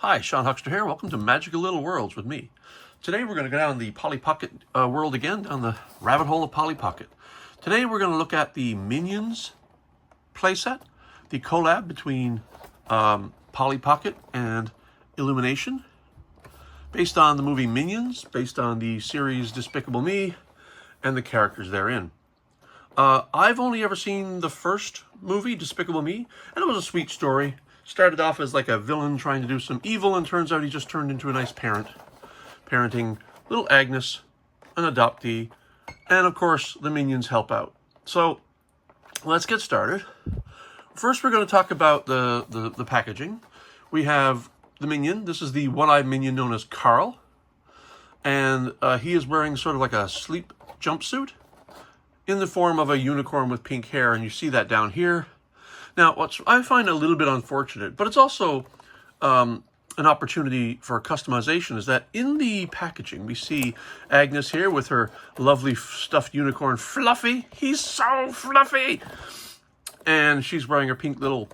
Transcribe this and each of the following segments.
Hi, Sean Huckster here. Welcome to Magical Little Worlds with me. Today we're going to go down the Polly Pocket world again, down the rabbit hole of Polly Pocket. Today we're going to look at the Minions playset, the collab between Polly Pocket and Illumination, based on the movie Minions, based on the series Despicable Me, and the characters therein. I've only ever seen the first movie, Despicable Me, and it was a sweet story. Started off as like a villain trying to do some evil, and turns out he just turned into a nice parent, parenting little Agnes, an adoptee, and of course the Minions help out. So let's get started. First we're going to talk about the packaging. We have the Minion. This is the one-eyed Minion known as Carl, and he is wearing sort of like a sleep jumpsuit in the form of a unicorn with pink hair, and you see that down here. Now, what I find a little bit unfortunate, but it's also an opportunity for customization, is that in the packaging, we see Agnes here with her lovely stuffed unicorn, Fluffy. He's so fluffy! And she's wearing her pink little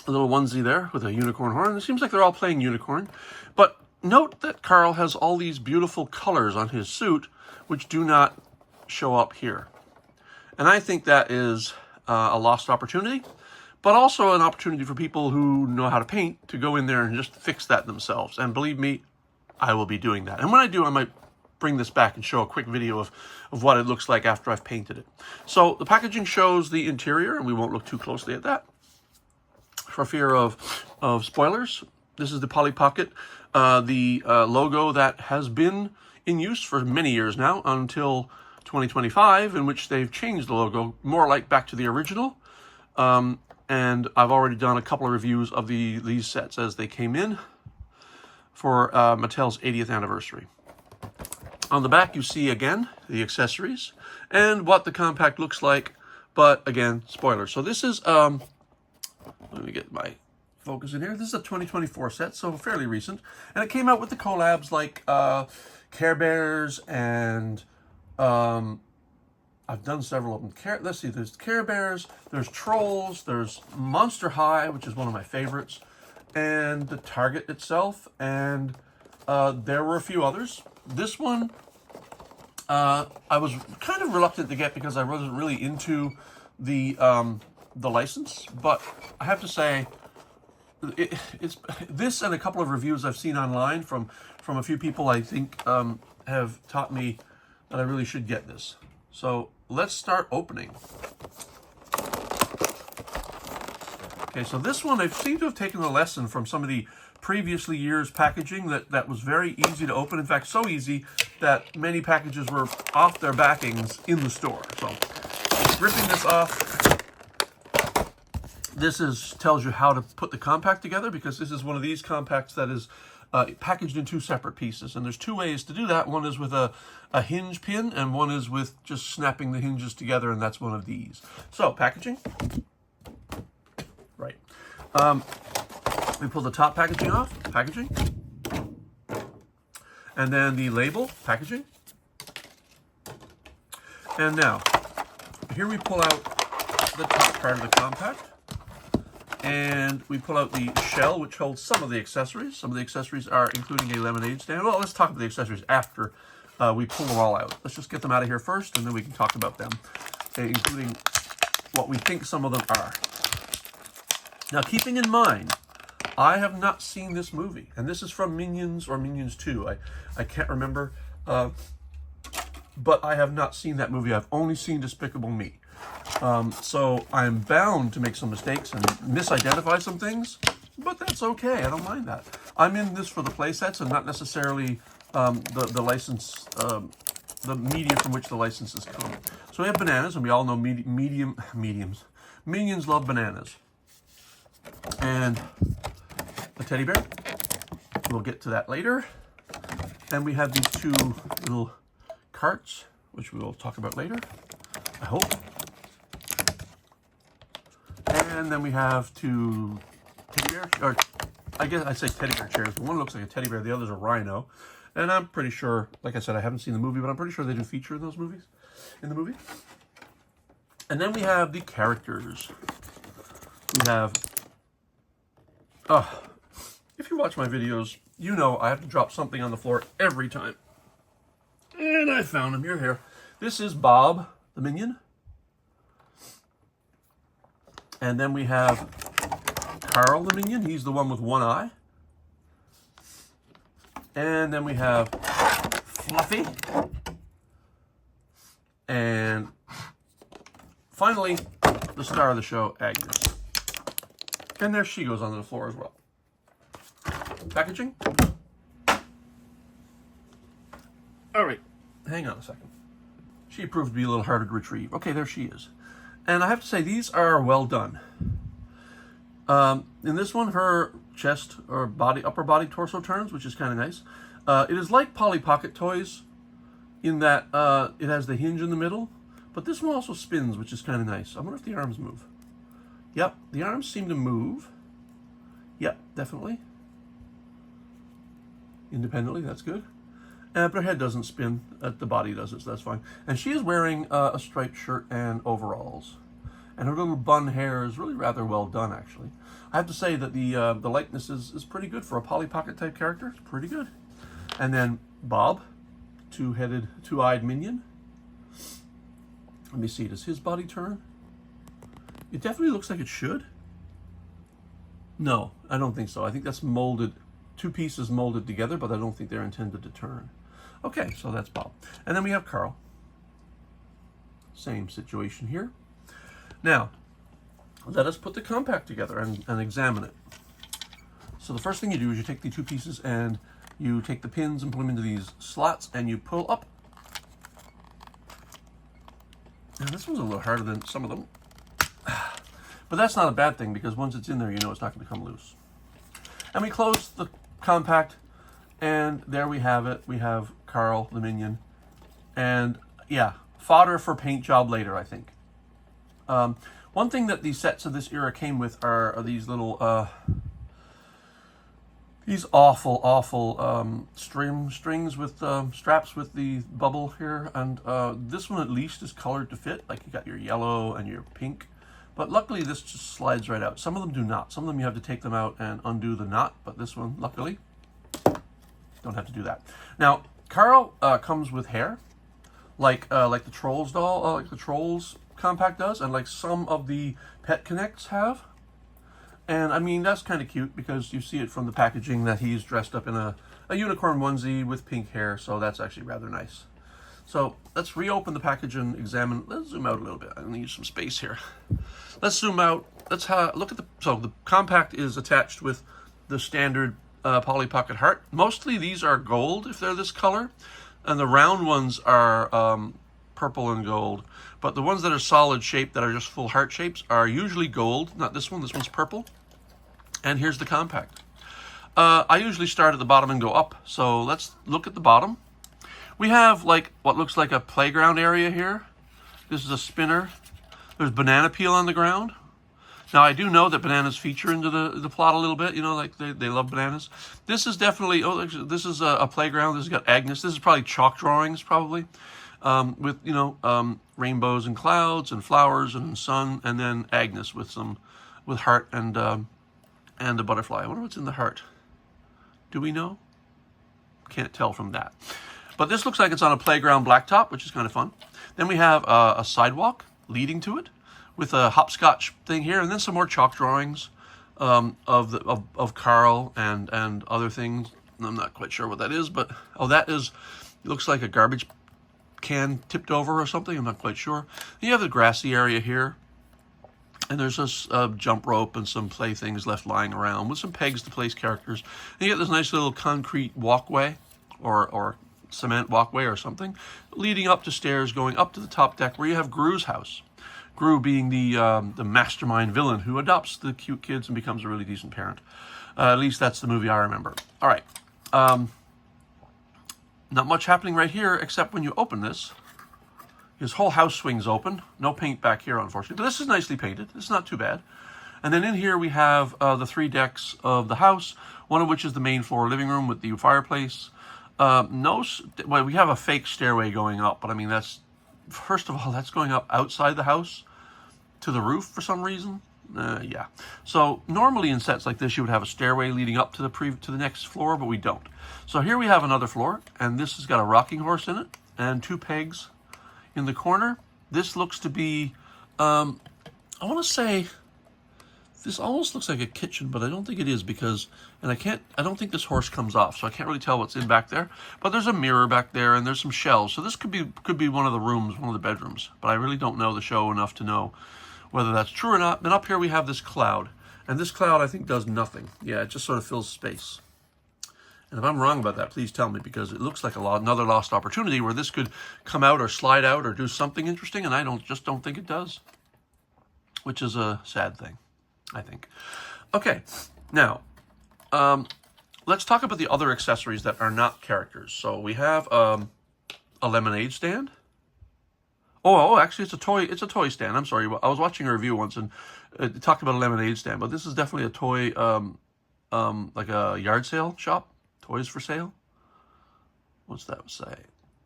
onesie there with a unicorn horn. It seems like they're all playing unicorn. But note that Carl has all these beautiful colors on his suit, which do not show up here. And I think that is a lost opportunity, but also an opportunity for people who know how to paint to go in there and just fix that themselves. And believe me, I will be doing that. And when I do, I might bring this back and show a quick video of what it looks like after I've painted it. So the packaging shows the interior, and we won't look too closely at that for fear of spoilers. This is the Polly Pocket, the logo that has been in use for many years now, until 2025, in which they've changed the logo more like back to the original. And I've already done a couple of reviews of these sets as they came in for Mattel's 80th anniversary. On the back, you see again the accessories and what the compact looks like, but again, spoilers. So this is, let me get my focus in here. This is a 2024 set, so fairly recent. And it came out with the collabs like Care Bears and I've done several of them. Let's see, there's Care Bears, there's Trolls, there's Monster High, which is one of my favorites, and the Target itself, and there were a few others. This one, I was kind of reluctant to get because I wasn't really into the license, but I have to say, it's this and a couple of reviews I've seen online from a few people I think have taught me that I really should get this. So let's start opening. Okay, so this one, I seem to have taken a lesson from some of the previously years packaging that was very easy to open. In fact, so easy that many packages were off their backings in the store. So ripping this off, this tells you how to put the compact together, because this is one of these compacts that is packaged in two separate pieces. And there's two ways to do that. One is with a hinge pin, and one is with just snapping the hinges together, and that's one of these. So, packaging. Right. We pull the top packaging off. Packaging. And then the label. Packaging. And now, here we pull out the top part of the compact. And we pull out the shell, which holds some of the accessories. Some of the accessories are including a lemonade stand. Well, let's talk about the accessories after we pull them all out. Let's just get them out of here first, and then we can talk about them, including what we think some of them are. Now, keeping in mind, I have not seen this movie, and this is from Minions or Minions 2. I can't remember, but I have not seen that movie. I've only seen Despicable Me. So I'm bound to make some mistakes and misidentify some things, but that's okay. I don't mind that. I'm in this for the play sets and not necessarily the license, the media from which the licenses come. So we have bananas, and we all know mediums. Minions love bananas. And a teddy bear. We'll get to that later. And we have these two little carts, which we will talk about later, I hope. And then we have two teddy bears, or I guess I say teddy bear chairs, but one looks like a teddy bear, the other's a rhino. And I'm pretty sure, like I said, I haven't seen the movie, but I'm pretty sure they do feature in those movies, in the movie. And then we have the characters. We have, if if you watch my videos, you know I have to drop something on the floor every time. And I found him. You're here. This is Bob, the Minion. And then we have Carl, the Minion. He's the one with one eye. And then we have Fluffy. And finally, the star of the show, Agnes. And there she goes onto the floor as well. Packaging. All right, hang on a second. She proved to be a little harder to retrieve. Okay, there she is. And I have to say, these are well done. In this one, her chest or body, upper body, torso turns, which is kind of nice. It is like Polly Pocket toys in that it has the hinge in the middle, but this one also spins, which is kind of nice. I wonder if the arms move. Yep, the arms seem to move. Yep, definitely. Independently, that's good. But her head doesn't spin. The body does it, so that's fine. And she is wearing a striped shirt and overalls. And her little bun hair is really rather well done, actually. I have to say that the likeness is pretty good for a Polly Pocket type character. It's pretty good. And then Bob, two-headed, two-eyed minion. Let me see, does his body turn? It definitely looks like it should. No, I don't think so. I think that's molded, two pieces molded together, but I don't think they're intended to turn. Okay, so that's Bob. And then we have Carl. Same situation here. Now, let us put the compact together and examine it. So the first thing you do is you take the two pieces and you take the pins and put them into these slots and you pull up. Now this one's a little harder than some of them. But that's not a bad thing because once it's in there, you know it's not going to come loose. And we close the compact and there we have it. We have Carl, the Minion. And yeah, fodder for paint job later, I think. One thing that these sets of this era came with are these little, these awful strings with straps with the bubble here. And this one at least is colored to fit, like you got your yellow and your pink. But luckily this just slides right out. Some of them do not. Some of them you have to take them out and undo the knot, but this one, luckily, don't have to do that. Now, Carl comes with hair, like the Trolls doll, like the Trolls compact does, and like some of the Pet Connects have. And I mean, that's kind of cute because you see it from the packaging that he's dressed up in a unicorn onesie with pink hair, so that's actually rather nice. So let's reopen the package and examine. Let's zoom out a little bit. I need some space here. Let's zoom out. Let's look at so the compact is attached with the standard Polly Pocket heart. Mostly these are gold if they're this color, and the round ones are purple and gold. But the ones that are solid shape, that are just full heart shapes, are usually gold. Not this one. This one's purple. And here's the compact. I usually start at the bottom and go up. So let's look at the bottom. We have like what looks like a playground area here. This is a spinner. There's banana peel on the ground. Now I do know that bananas feature into the plot a little bit. You know, like they love bananas. This is definitely, this is a playground. This has got Agnes. This is probably chalk drawings probably. With, you know, rainbows and clouds and flowers and sun, and then Agnes with heart and a butterfly. I wonder what's in the heart. Do we know? Can't tell from that. But this looks like it's on a playground blacktop, which is kind of fun. Then we have a sidewalk leading to it with a hopscotch thing here, and then some more chalk drawings of Carl and other things. I'm not quite sure what that is, but that is, looks like a garbage can tipped over or something. I'm not quite sure. You have the grassy area here, and there's this jump rope and some playthings left lying around with some pegs to place characters. And you get this nice little concrete walkway or cement walkway or something leading up to stairs going up to the top deck where you have Gru's house. Gru being the mastermind villain who adopts the cute kids and becomes a really decent parent. At least that's the movie I remember. All right. Not much happening right here, except when you open this, his whole house swings open. No paint back here, unfortunately, but this is nicely painted. It's not too bad. And then in here we have the 3 decks of the house, one of which is the main floor living room with the fireplace. Well, we have a fake stairway going up, but I mean, first of all, that's going up outside the house to the roof for some reason. Yeah. So normally in sets like this, you would have a stairway leading up to the next floor, but we don't. So here we have another floor, and this has got a rocking horse in it and 2 pegs in the corner. This looks to be, I want to say, this almost looks like a kitchen, but I don't think it is because, and I don't think this horse comes off, so I can't really tell what's in back there. But there's a mirror back there, and there's some shelves. So this could be one of the rooms, one of the bedrooms. But I really don't know the show enough to know whether that's true or not. Then up here we have this cloud, and this cloud I think does nothing. Yeah, it just sort of fills space. And if I'm wrong about that, please tell me, because it looks like another lost opportunity where this could come out or slide out or do something interesting, and I just don't think it does, which is a sad thing, I think. Okay, now, let's talk about the other accessories that are not characters. So we have a lemonade stand. Oh, actually, it's a toy. It's a toy stand. I'm sorry. I was watching a review once and it talked about a lemonade stand, but this is definitely a toy, like a yard sale shop. Toys for sale. What's that say?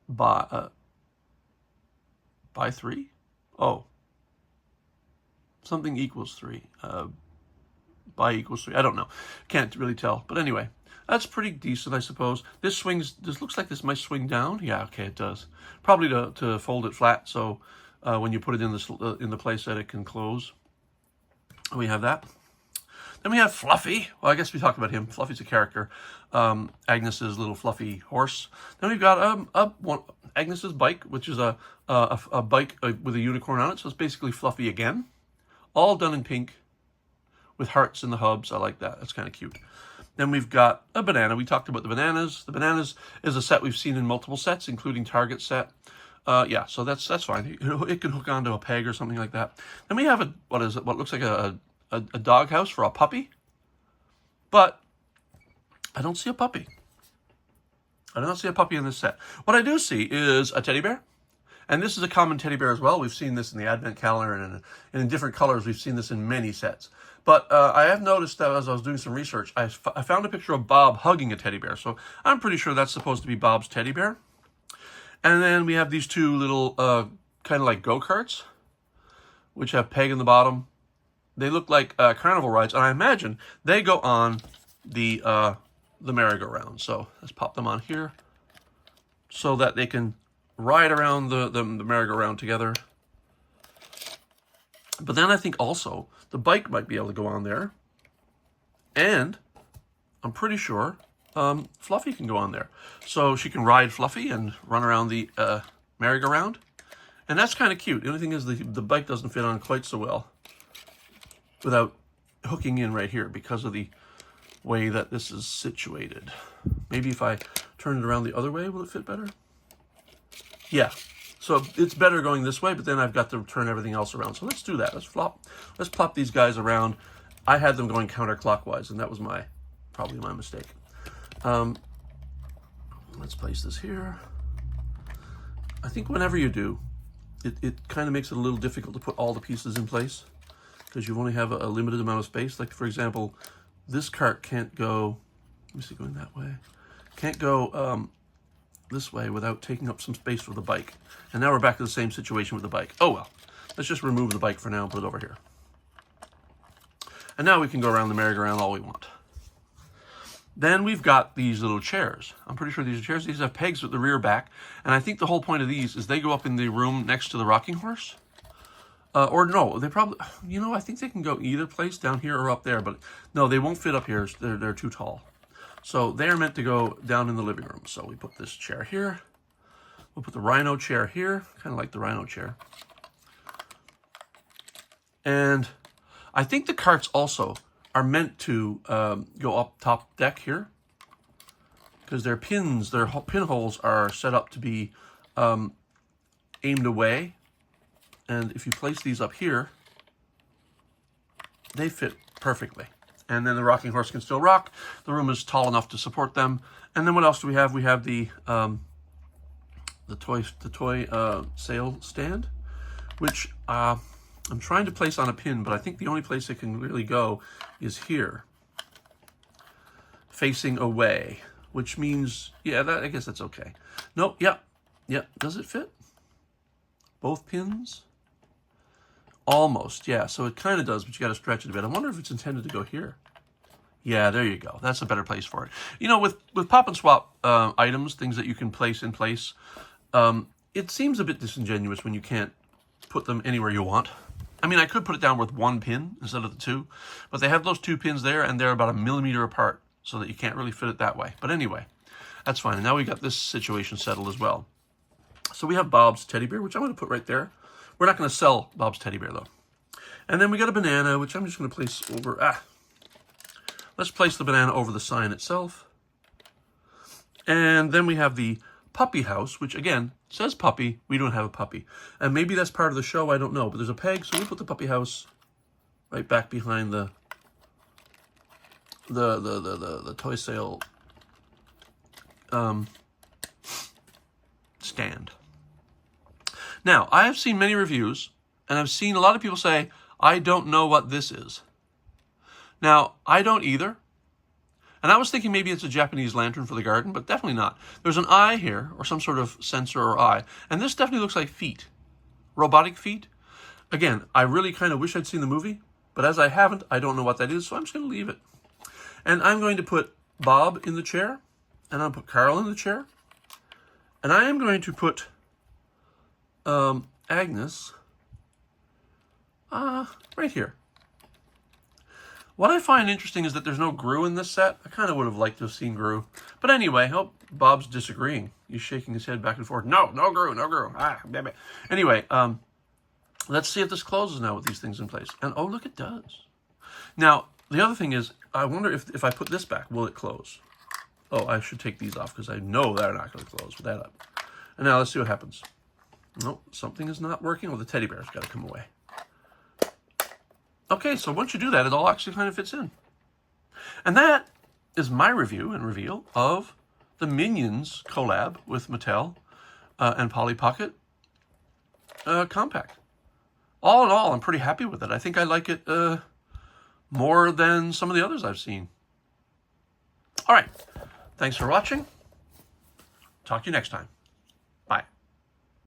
Buy 3? Oh, something equals 3. Buy equals 3. I don't know. Can't really tell. But anyway, that's pretty decent, I suppose. This swings. This looks like this might swing down. Yeah, okay, it does. Probably to fold it flat, so when you put it in the playset, it can close. We have that. Then we have Fluffy. Well, I guess we talked about him. Fluffy's a character. Agnes's little fluffy horse. Then we've got Agnes's bike, which is a bike with a unicorn on it. So it's basically Fluffy again. All done in pink with hearts in the hubs. I like that. That's kind of cute. Then we've got a banana. We talked about the bananas. The bananas is a set we've seen in multiple sets, including Target set. Yeah, so that's fine. It can hook onto a peg or something like that. Then we have what looks like a doghouse for a puppy, but I don't see a puppy. I don't see a puppy in this set. What I do see is a teddy bear, and this is a common teddy bear as well. We've seen this in the Advent calendar, and in different colors. We've seen this in many sets. But I have noticed that as I was doing some research, I found a picture of Bob hugging a teddy bear, so I'm pretty sure that's supposed to be Bob's teddy bear. And then we have these 2 little kind of like go-karts, which have peg in the bottom. They look like carnival rides, and I imagine they go on the merry-go-round. So let's pop them on here so that they can ride around the merry-go-round together. But then I think also the bike might be able to go on there, and I'm pretty sure Fluffy can go on there. So she can ride Fluffy and run around the merry-go-round, and that's kind of cute. The only thing is the bike doesn't fit on quite so well without hooking in right here because of the way that this is situated. Maybe if I turn it around the other way, will it fit better? Yeah, so it's better going this way, but then I've got to turn everything else around. So let's do that. Let's plop these guys around. I had them going counterclockwise, and that was probably my mistake. Let's place this here. I think whenever you do, it kind of makes it a little difficult to put all the pieces in place, because you only have a limited amount of space. Like, for example, this cart can't go, let me see, going that way. Can't go this way without taking up some space for the bike. And now we're back to the same situation with the bike. Oh well, let's just remove the bike for now and put it over here. And now we can go around the merry-go-round all we want. Then we've got these little chairs. I'm pretty sure these are chairs. These have pegs at the rear back. And I think the whole point of these is they go up in the room next to the rocking horse. Or no, they probably, I think they can go either place, down here or up there, but no, they won't fit up here. They're too tall. So they're meant to go down in the living room. So we put this chair here. We'll put the rhino chair here, kind of like the rhino chair. And I think the carts also are meant to go up top deck here, because their pinholes are set up to be aimed away. And if you place these up here, they fit perfectly. And then the rocking horse can still rock. The room is tall enough to support them. And then what else do we have? We have the toy sale stand, which I'm trying to place on a pin, but I think the only place it can really go is here, facing away, which means, yeah, I guess that's okay. No, yeah. Does it fit? Both pins? Almost, yeah. So it kind of does, but you got to stretch it a bit. I wonder if it's intended to go here. Yeah, there you go. That's a better place for it. You know, with pop and swap items, things that you can place in place, it seems a bit disingenuous when you can't put them anywhere you want. I mean, I could put it down with one pin instead of the two, but they have those two pins there, and they're about 1 millimeter apart, so that you can't really fit it that way. But anyway, that's fine. And now we got this situation settled as well. So we have Bob's teddy bear, which I'm going to put right there. We're not going to sell Bob's teddy bear, though. And then we got a banana, which I'm just going to place over... Let's place the banana over the sign itself. And then we have the puppy house, which, again, says puppy. We don't have a puppy. And maybe that's part of the show. I don't know. But there's a peg, so we'll put the puppy house right back behind the toy sale stand. Now, I have seen many reviews, and I've seen a lot of people say, I don't know what this is. Now, I don't either. And I was thinking maybe it's a Japanese lantern for the garden, but definitely not. There's an eye here, or some sort of sensor or eye, and this definitely looks like feet. Robotic feet. Again, I really kind of wish I'd seen the movie, but as I haven't, I don't know what that is, so I'm just going to leave it. And I'm going to put Bob in the chair, and I'll put Carl in the chair, and I am going to put Agnes right here. What I find interesting is that there's no Gru in this set. I kind of would have liked to have seen Gru. But anyway, Bob's disagreeing. He's shaking his head back and forth. No Gru, no Gru. Baby. Anyway, let's see if this closes now with these things in place. And oh, look, it does. Now, the other thing is, I wonder if I put this back, will it close? Oh, I should take these off because I know they're not going to close with that up. And now let's see what happens. Nope, something is not working. Oh, the teddy bear's got to come away. Okay, so once you do that, it all actually kind of fits in. And that is my review and reveal of the Minions collab with Mattel and Polly Pocket Compact. All in all, I'm pretty happy with it. I think I like it more than some of the others I've seen. All right, thanks for watching. Talk to you next time.